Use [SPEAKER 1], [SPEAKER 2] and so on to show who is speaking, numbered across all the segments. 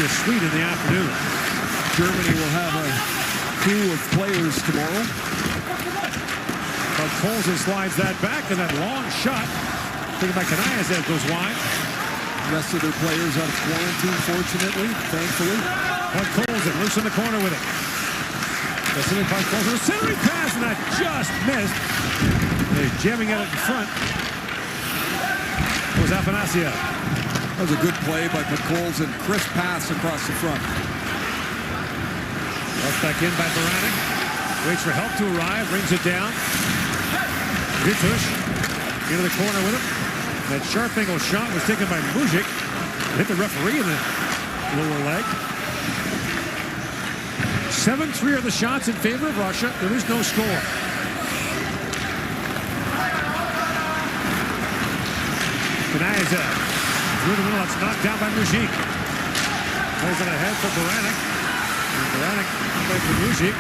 [SPEAKER 1] a suite in the afternoon.
[SPEAKER 2] Germany will have a crew of players tomorrow.
[SPEAKER 1] But Colson slides that back, and that long shot taken by Kanayazev goes wide.
[SPEAKER 2] The rest of their players out of quarantine, fortunately, thankfully.
[SPEAKER 1] But Colson loose in the corner with it. That's it by Colson. A centering pass, and that just missed. They're jamming at it in front. It was Afanasiev.
[SPEAKER 2] That was a good play by Colson. Crisp pass across the front.
[SPEAKER 1] Left back in by Baranek. Waits for help to arrive. Brings it down. Vitush into the corner with him. That sharp angle shot was taken by Mujic. Hit the referee in the lower leg. 7-3 are the shots in favor of Russia. There is no score. Kanayazev through the middle. It's knocked down by Mujic. Plays it ahead for Baranek. And Baranek plays for Mujic.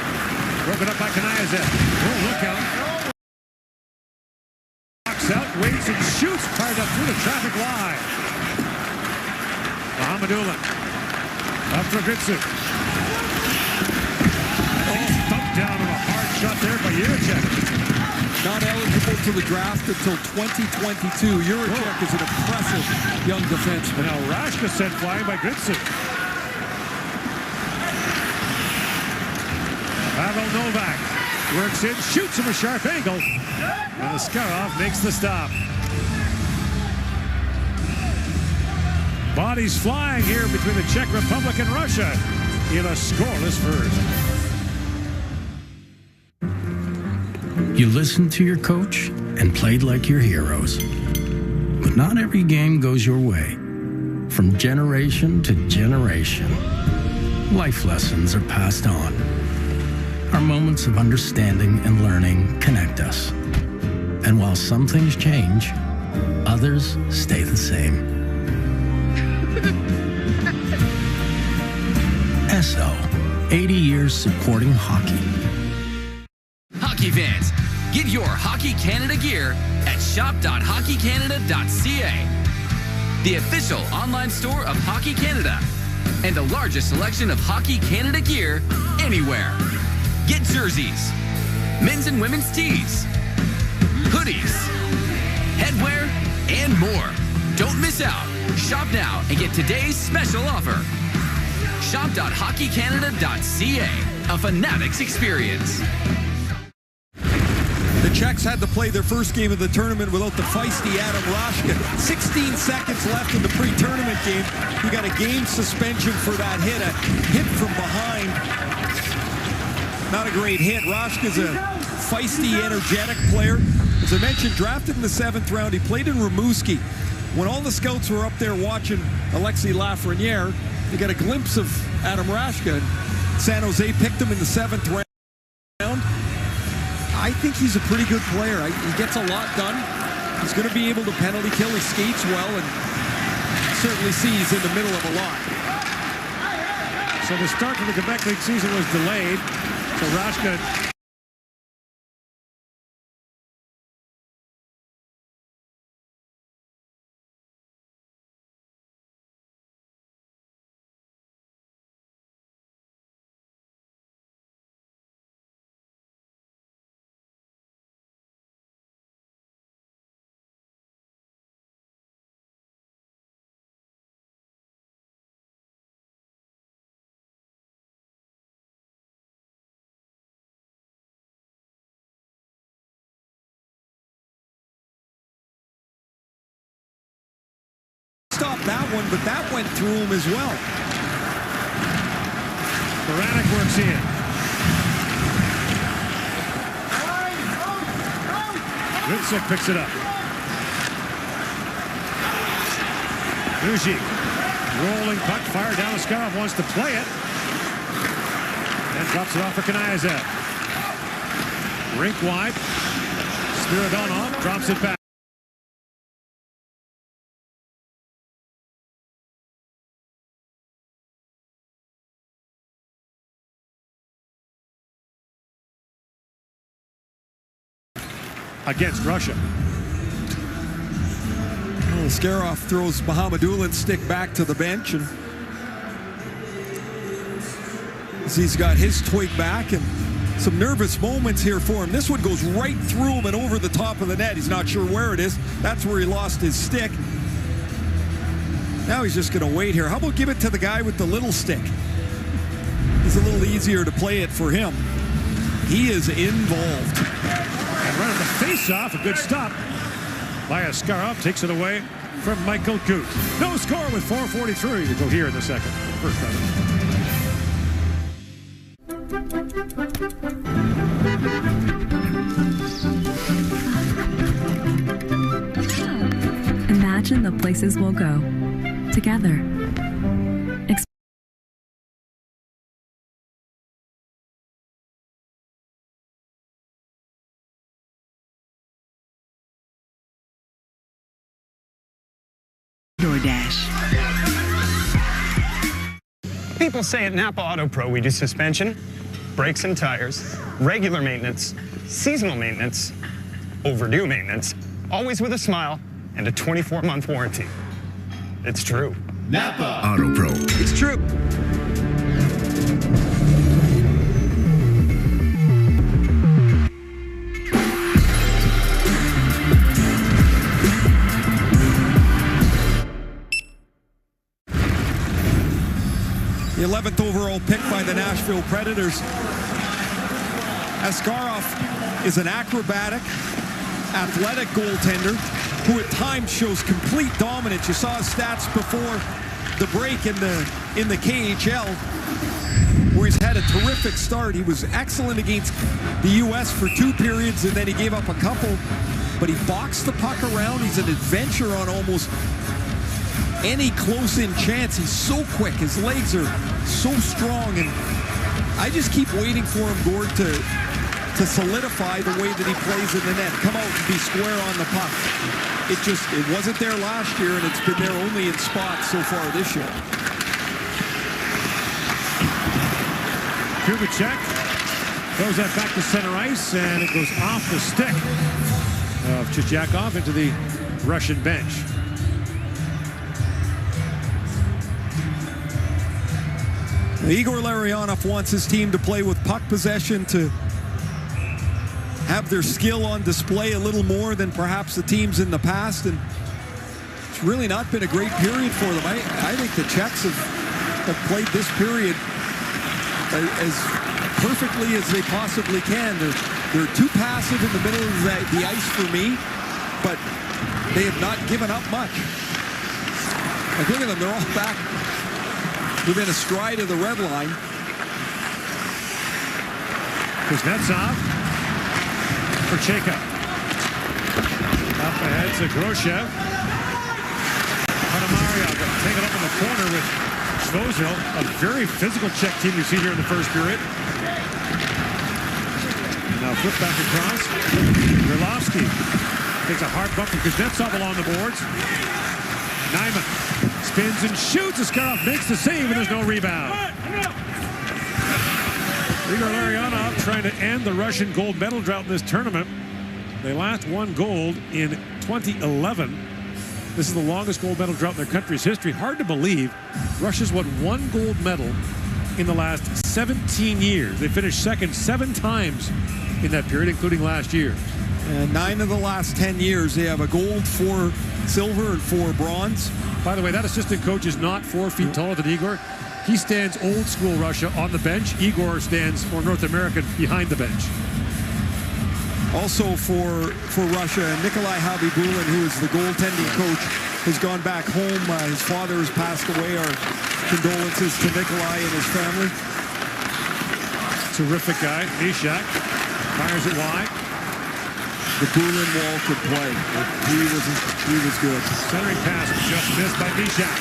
[SPEAKER 1] Broken up by Kanayazev. Oh, look out. Walks out, waits and shoots. Fired up through the traffic line. Mahamadulin. Up for Gritsu. Oh, thumped down on a hard shot there by Juracek.
[SPEAKER 2] Not eligible to the draft until 2022. Juracek is an impressive young defenseman.
[SPEAKER 1] Now Rashka sent flying by Gritsu. Pavel Novak works in, shoots from a sharp angle, and Askarov makes the stop. Bodies flying here between the Czech Republic and Russia in a scoreless first.
[SPEAKER 3] You listened to your coach and played like your heroes. But not every game goes your way. From generation to generation, life lessons are passed on. Our moments of understanding and learning connect us. And while some things change, others stay the same. Esso, 80 years supporting hockey.
[SPEAKER 4] Hockey fans, get your Hockey Canada gear at shop.hockeycanada.ca, the official online store of Hockey Canada, and the largest selection of Hockey Canada gear anywhere. Get jerseys, men's and women's tees, hoodies, headwear, and more. Don't miss out. Shop now and get today's special offer. Shop.hockeycanada.ca, a Fanatics experience.
[SPEAKER 2] The Czechs had to play their first game of the tournament without the feisty Adam Rashka. 16 seconds left in the pre-tournament game. He got a game suspension for that hit. A hit from behind. Not a great hit. Rashka's a feisty, energetic player. As I mentioned, drafted in the 7th round. He played in Rimouski. When all the scouts were up there watching Alexis Lafreniere, they got a glimpse of Adam Rashka. San Jose picked him in the 7th round. I think he's a pretty good player. He gets a lot done. He's going to be able to penalty kill. He skates well, and certainly sees in the middle of a lot.
[SPEAKER 1] So the start of the Quebec League season was delayed. So Rashka
[SPEAKER 2] stopped that one, but that went through him as well.
[SPEAKER 1] Baranek works in. Ritzik picks it up. Mujic, rolling puck, fired down. Askarov wants to play it. And drops it off for Kanayazev. Rink wide. Spiridonov drops it back. Against Russia.
[SPEAKER 2] Well, Askarov throws Muhammadulin's stick back to the bench, and He's got his twig back, and some nervous moments here for him. This one goes right through him and over the top of the net. He's not sure where it is. That's where he lost his stick. Now he's just going to wait here. How about give it to the guy with the little stick? It's a little easier to play it for him. He is involved.
[SPEAKER 1] And running the face-off, a good stop by Askarov. Takes it away from Michael Gut. No score with 4:43 to go here in the second. First time.
[SPEAKER 5] Imagine the places we'll go together.
[SPEAKER 6] DoorDash.
[SPEAKER 7] People say at Napa Auto Pro we do suspension, brakes and tires, regular maintenance, seasonal maintenance, overdue maintenance, always with a smile and a 24-month warranty. It's true.
[SPEAKER 8] Napa Auto Pro.
[SPEAKER 2] It's true. The 11th overall pick by the Nashville Predators. Askarov is an acrobatic, athletic goaltender who at times shows complete dominance. You saw his stats before the break in the KHL, where he's had a terrific start. He was excellent against the U.S. for 2 periods, and then he gave up a couple, but he boxed the puck around. He's an adventure on almost any close-in chance. He's so quick. His legs are so strong, and I just keep waiting for him, Gord, to solidify the way that he plays in the net. Come out and be square on the puck. It wasn't there last year, and it's been there only in spots so far this year.
[SPEAKER 1] Kubicek throws that back to center ice, and it goes off the stick of Chichakov into the Russian bench.
[SPEAKER 2] Igor Larionov wants his team to play with puck possession, to have their skill on display a little more than perhaps the teams in the past, and it's really not been a great period for them. I think the Czechs have played this period as perfectly as they possibly can. They're too passive in the middle of the ice for me, but they have not given up much. Like, look at them, they're all back within a stride of the red line.
[SPEAKER 1] Kuznetsov for Cheka. Up ahead to Groshev. Panamaria taken up in the corner with Svozil. A very physical Czech team you see here in the first period. And now flip back across. Gurlovsky takes a hard bump from Kuznetsov along the boards. Nyman spins and shoots. Askarov makes the save, and there's no rebound. Igor Larionov trying to end the Russian gold medal drought in this tournament. They last won gold in 2011. This is the longest gold medal drought in their country's history. Hard to believe. Russia's won 1 gold medal in the last 17 years. They finished second 7 times in that period, including last year.
[SPEAKER 2] And 9 of the last 10 years, they have a gold, 4 silver, and 4 bronze.
[SPEAKER 1] By the way, that assistant coach is not 4 feet taller than Igor. He stands old school Russia on the bench. Igor stands more North American behind the bench.
[SPEAKER 2] Also for Russia, Nikolai Habibulin, who is the goaltending coach, has gone back home. His father has passed away. Our condolences to Nikolai and his family.
[SPEAKER 1] Terrific guy. Mishak fires it wide.
[SPEAKER 2] The Bulin wall could play. He was good.
[SPEAKER 1] Centering pass just missed by Mishak.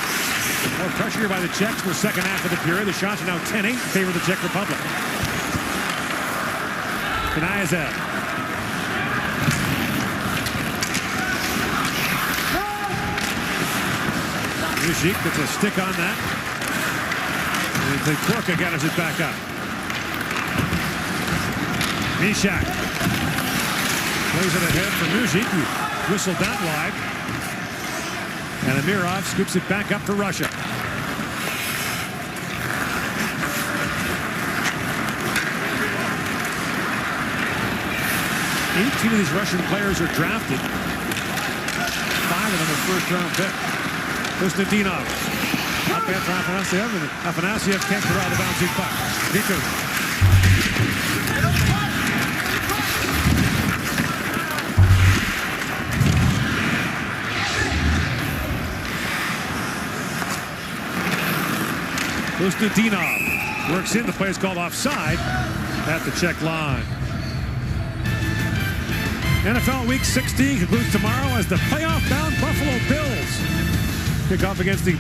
[SPEAKER 1] More pressure here by the Czechs for the second half of the period. The shots are now 10-8 in favor of the Czech Republic. Kniazev. Muzik gets a stick on that. And Korka gathers it back up. Mishak plays it ahead for Muzik, who whistled that wide. And Amirov scoops it back up for Russia. 18 of these Russian players are drafted. 5 of them are first-round pick. Konstantinov. Up after Afanasiev, and Afanasiev can't corral the bouncing puck. Niku. Konstantinov works in. The play is called offside at the Czech line. NFL Week 16 concludes tomorrow as the playoff-bound Buffalo Bills kick off against the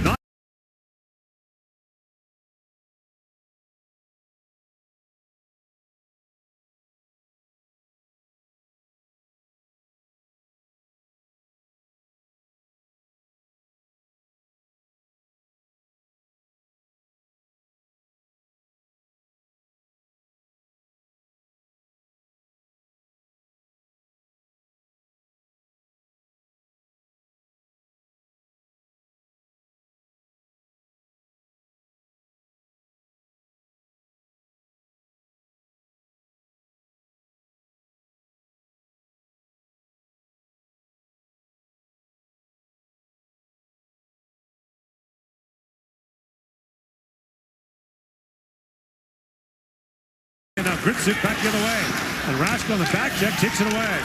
[SPEAKER 1] now Gritsuk back the other way. And Rask on the back check takes it away.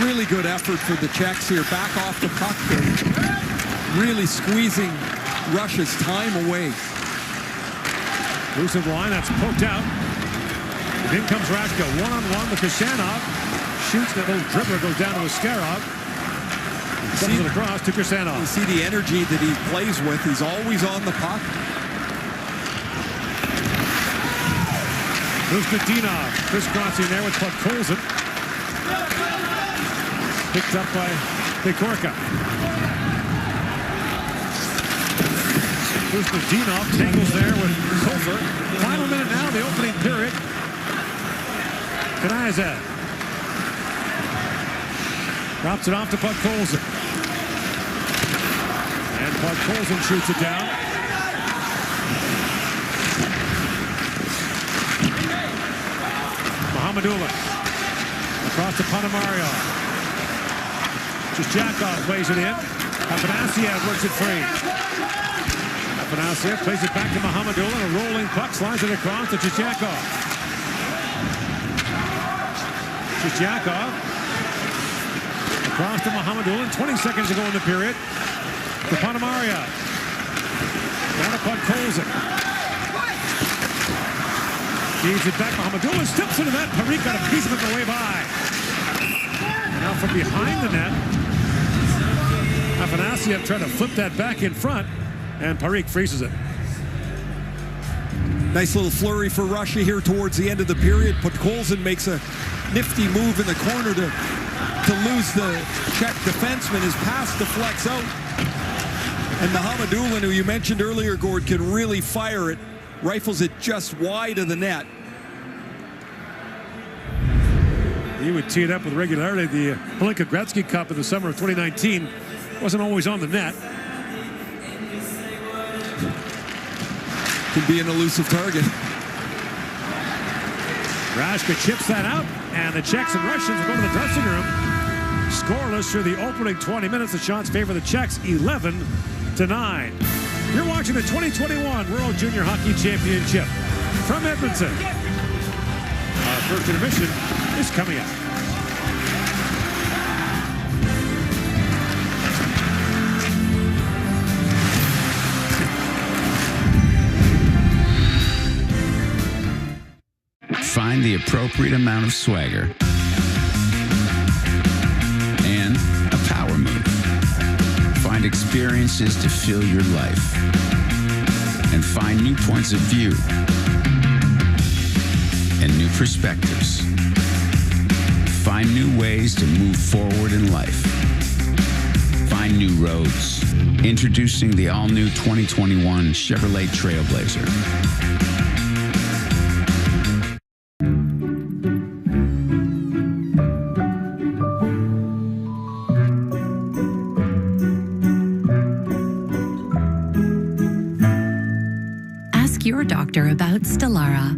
[SPEAKER 2] Really good effort for the Czechs here. Back off the puck. Really squeezing Russia's time away.
[SPEAKER 1] Loose of the line, that's poked out. And in comes Raska, one-on-one with Kashanov. Shoots, that little dribbler goes down to Askarov. Comes it across to Kashanov.
[SPEAKER 2] You see the energy that he plays with. He's always on the puck.
[SPEAKER 1] Konstantinov crisscrossing there with Podkolzin. Picked up by Pekorka. Konstantinov tangles there with Kofer. Final minute now, the opening period. Kanayev drops it off to Podkolzin. And Podkolzin shoots it down. Mohamedullah across to Panamario. Jakov plays it in. Afanasiev works it free. Afanasiev plays it back to Mohamedullah. A rolling puck slides it across to Jakov. Jakov across to Mohamedullah. 20 seconds to go in the period. To Panamario. Down to Podkolzin. Gives it back. Mohamedullah steps into that. Parikh got a piece of it the way by. Now from behind the net, Afanasiev tried to flip that back in front, and Parikh freezes it.
[SPEAKER 2] Nice little flurry for Russia here towards the end of the period. Podkolzin makes a nifty move in the corner to lose the Czech defenseman. His pass deflects out. And Mohamedullah, who you mentioned earlier, Gord, can really fire it. Rifles it just wide of the net.
[SPEAKER 1] He would tee it up with regularity. The Hlinka Gretzky Cup in the summer of 2019 wasn't always on the net.
[SPEAKER 2] Can be an elusive target.
[SPEAKER 1] Raska chips that out, and the Czechs and Russians go to the dressing room. Scoreless through the opening 20 minutes. The shots favor the Czechs 11-9. You're watching the 2021 World Junior Hockey Championship from Edmonton. Our first intermission is coming up.
[SPEAKER 6] Find the appropriate amount of swagger and a power move. Find experiences to fill your life and find new points of view and new perspectives. Find new ways to move forward in life. Find new roads. Introducing the all-new 2021 Chevrolet Trailblazer.
[SPEAKER 5] Ask your doctor about Stellara.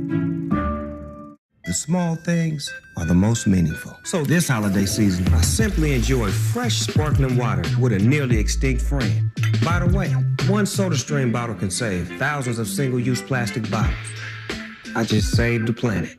[SPEAKER 8] The small things are the most meaningful. So this holiday season, I simply enjoy fresh sparkling water with a nearly extinct friend. By the way, one SodaStream bottle can save thousands of single-use plastic bottles. I just saved the planet.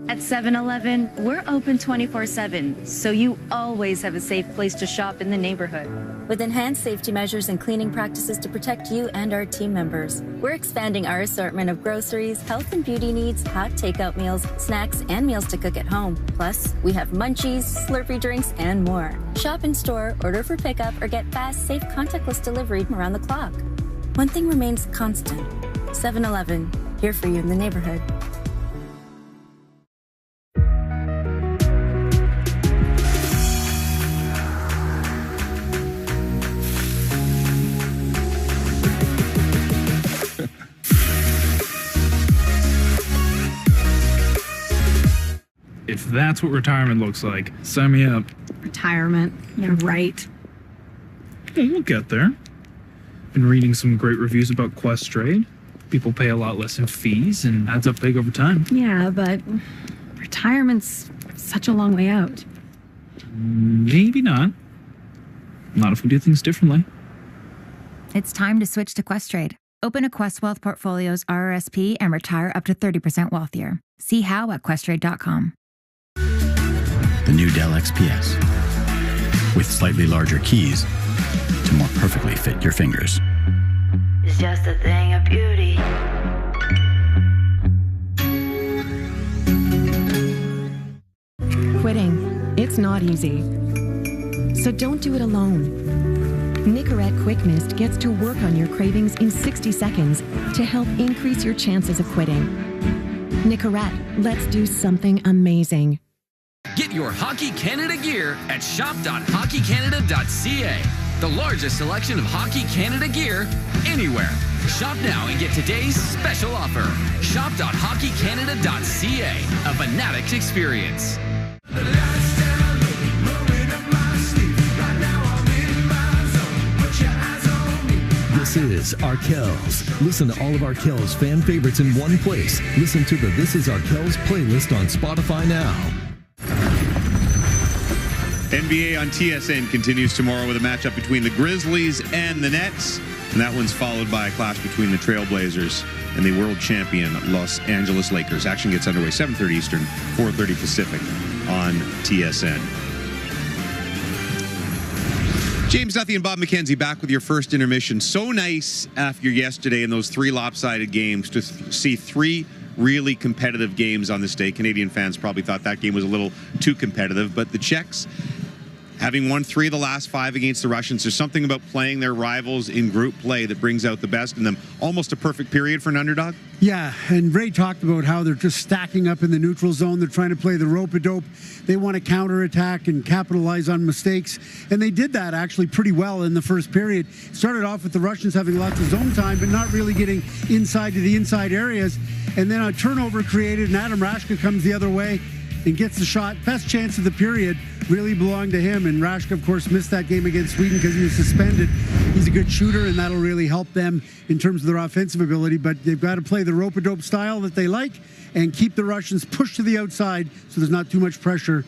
[SPEAKER 9] At 7-Eleven, we're open 24/7, so you always have a safe place to shop in the neighborhood. With enhanced safety measures and cleaning practices to protect you and our team members, we're expanding our assortment of groceries, health and beauty needs, hot takeout meals, snacks, and meals to cook at home. Plus, we have munchies, Slurpee drinks, and more. Shop in store, order for pickup, or get fast, safe contactless delivery around the clock. One thing remains constant. 7-Eleven, here for you in the neighborhood.
[SPEAKER 10] If that's what retirement looks like, sign me up.
[SPEAKER 11] Retirement, you're right.
[SPEAKER 10] Well, we'll get there. Been reading some great reviews about Quest Trade. People pay a lot less in fees and adds up big over time.
[SPEAKER 11] Yeah, but retirement's such a long way out.
[SPEAKER 10] Maybe not. Not if we do things differently.
[SPEAKER 12] It's time to switch to Quest Trade. Open a Quest Wealth Portfolio's RRSP and retire up to 30% wealthier. See how at questrade.com.
[SPEAKER 3] The new Dell XPS, with slightly larger keys to more perfectly fit your fingers.
[SPEAKER 13] It's just a thing of beauty.
[SPEAKER 14] Quitting, it's not easy. So don't do it alone. Nicorette Quick Mist gets to work on your cravings in 60 seconds to help increase your chances of quitting. Nicorette, let's do something amazing.
[SPEAKER 4] Get your Hockey Canada gear at shop.hockeycanada.ca. The largest selection of Hockey Canada gear anywhere. Shop now and get today's special offer. Shop.hockeycanada.ca. A Fanatics experience.
[SPEAKER 15] This is Arkells. Listen to all of Arkells fan favorites in one place. Listen to the This Is Arkells playlist on Spotify now.
[SPEAKER 16] NBA on TSN continues tomorrow with a matchup between the Grizzlies and the Nets. And that one's followed by a clash between the Trailblazers and the world champion Los Angeles Lakers. Action gets underway 7:30 Eastern, 4:30 Pacific on TSN. James Duthie and Bob McKenzie back with your first intermission. So nice after yesterday in those three lopsided games to see three really competitive games on this day. Canadian fans probably thought that game was a little too competitive, but the Czechs, having won 3 of the last 5 against the Russians, there's something about playing their rivals in group play that brings out the best in them. Almost a perfect period for an underdog.
[SPEAKER 17] Yeah, and Ray talked about how they're just stacking up in the neutral zone. They're trying to play the rope-a-dope. They want to counterattack and capitalize on mistakes, and they did that actually pretty well in the first period. Started off with the Russians having lots of zone time, but not really getting inside to the inside areas, and then a turnover created, and Adam Rashka comes the other way and gets the shot. Best chance of the period really belonged to him, and Rashka, of course, missed that game against Sweden because he was suspended. He's a good shooter, and that'll really help them in terms of their offensive ability, but they've got to play the rope-a-dope style that they like and keep the Russians pushed to the outside so there's not too much pressure